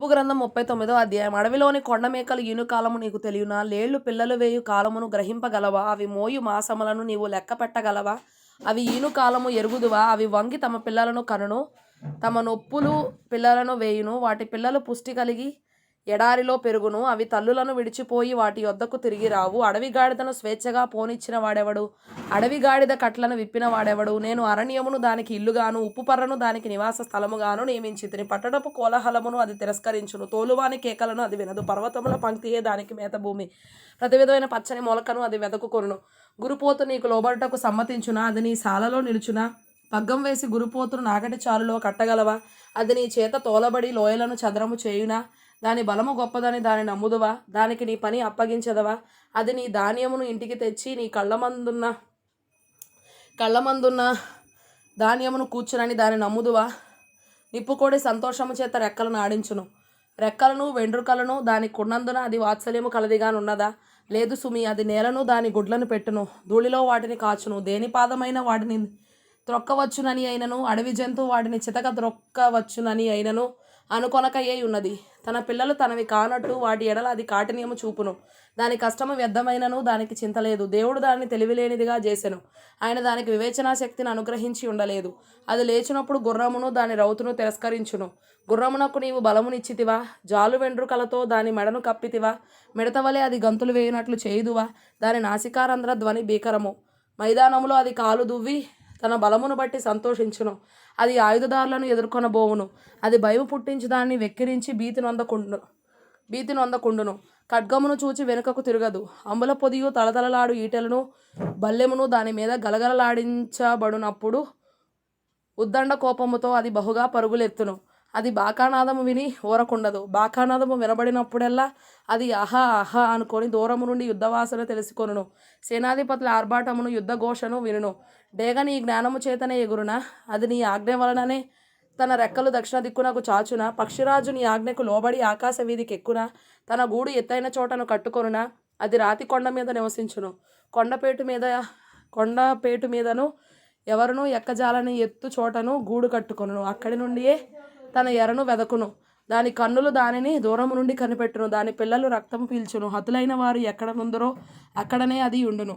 ఉప్పు గ్రంథం 39వ అధ్యాయం. అడవిలోని కొండమేకలు ఈను కాలము నీకు తెలియనా? లేళ్లు పిల్లలు వేయు కాలమును గ్రహింపగలవా? అవి మోయు మాసములను నీవు లెక్క పెట్టగలవా? అవి ఈను కాలము ఎరుగుదువా? అవి వంగి తమ పిల్లలను కనును, తమ నొప్పులు పిల్లలను వేయును. వాటి పిల్లలు పుష్టి కలిగి ఎడారిలో పెరుగును. అవి తల్లులను విడిచిపోయి వాటి యొద్దకు తిరిగి రావు. అడవి గాడిదను స్వేచ్ఛగా పోనిచ్చిన వాడెవడు? అడవి గాడిద కట్లను విప్పిన వాడెవడు? నేను అరణ్యమును దానికి ఇల్లుగాను, ఉప్పుపర్రను దానికి నివాస స్థలముగాను నియమించితిని. పట్టణపు కోలాహలమును అది తిరస్కరించును, తోలువాని కేకలను అది వినదు. పర్వతముల పంక్తియే దానికి మేత భూమి, ప్రతి విధమైన పచ్చని మొలకను అది వెదకుకొనును. గురుపోతు నీకు లోబడుటకు సమ్మతించునా? అది నీ సాలలో నిలుచునా? పగ్గం వేసి గురుపోతును నాగటి చాలులో కట్టగలవా? అది నీ చేత తోలబడి లోయలను చదరము చేయునా? దాని బలము గొప్పదని దాని నమ్ముదువా? దానికి నీ పని అప్పగించదవా? అది నీ ధాన్యమును ఇంటికి తెచ్చి నీ కళ్ళమందున్న ధాన్యమును కూర్చునని దాని నమ్ముదువా? నిప్పుకోడి సంతోషము చేత రెక్కలను ఆడించును. రెక్కలను వెండ్రుకలను దానికి ఉన్నందున అది వాత్సల్యము కలదిగానున్నదా? లేదు సుమి, అది నేలను దాని గుడ్లను పెట్టును, ధూళిలో వాటిని కాచును. దేని పాదమైన వాటిని త్రొక్కవచ్చునని అయినను, అడవి జంతువు వాటిని చితక త్రొక్కవచ్చునని అయినను అనుకొనకయే ఉన్నది. తన పిల్లలు తనవి కానట్టు వాటి ఎడల అది కాఠిన్యము చూపును. దాని కష్టము వ్యర్థమైనను దానికి చింతలేదు. దేవుడు దానిని తెలివిలేనిదిగా చేసెను, ఆయన దానికి వివేచనా శక్తిని అనుగ్రహించి ఉండలేదు. అది లేచినప్పుడు గుర్రమును దాని రౌతును తిరస్కరించును. గుర్రమునకు నీవు బలమునిచ్చితివా? జాలు వెండ్రుకలతో దాని మెడను కప్పితివా? మిడతవలే అది గంతులు వేయునట్లు చేయుదువా? దాని నాసికారంధ్ర ధ్వని భీకరము. మైదానములో అది కాలు దువ్వి తన బలమును బట్టి సంతోషించును. అది ఆయుధదారులను ఎదుర్కొనబోవును. అది భయము పుట్టించి దాన్ని వెక్కిరించి భీతి నొందకుండును. ఖడ్గమును చూచి వెనుకకు తిరగదు. అంబుల పొదియు తలతలలాడు ఈటెలను బల్లెమును దాని మీద గలగలలాడించబడినప్పుడు ఉద్దండ కోపముతో అది బహుగా పరుగులెత్తును. అది బాకానాదము విని ఊరకుండదు. బాకానాదము వినబడినప్పుడెల్లా అది ఆహా ఆహా అనుకొని దూరము నుండి యుద్ధవాసన తెలుసుకొనును. సేనాధిపతుల ఆర్భాటమును యుద్ధఘోషను వినును. డేగ నీ జ్ఞానము చేతనే ఎగురునా? అది నీ ఆజ్ఞ వలననే తన రెక్కలు దక్షిణ దిక్కునకు చాచునా? పక్షిరాజు నీ ఆజ్ఞకు లోబడి ఆకాశ వీధికి ఎక్కునా? తన గూడు ఎత్తైన చోటను కట్టుకొనునా? అది రాతి కొండ మీద నివసించును. కొండపేటు మీదను ఎవరునూ ఎక్కజాలని ఎత్తు చోటను గూడు కట్టుకొనును. అక్కడి నుండియే తన ఎరను వెదకును. దాని కన్నులు దానిని దూరము నుండి కనిపెట్టును. దాని పిల్లలు రక్తము పీల్చును. హతులైన వారు ఎక్కడ నుందరో అక్కడనే అది ఉండును.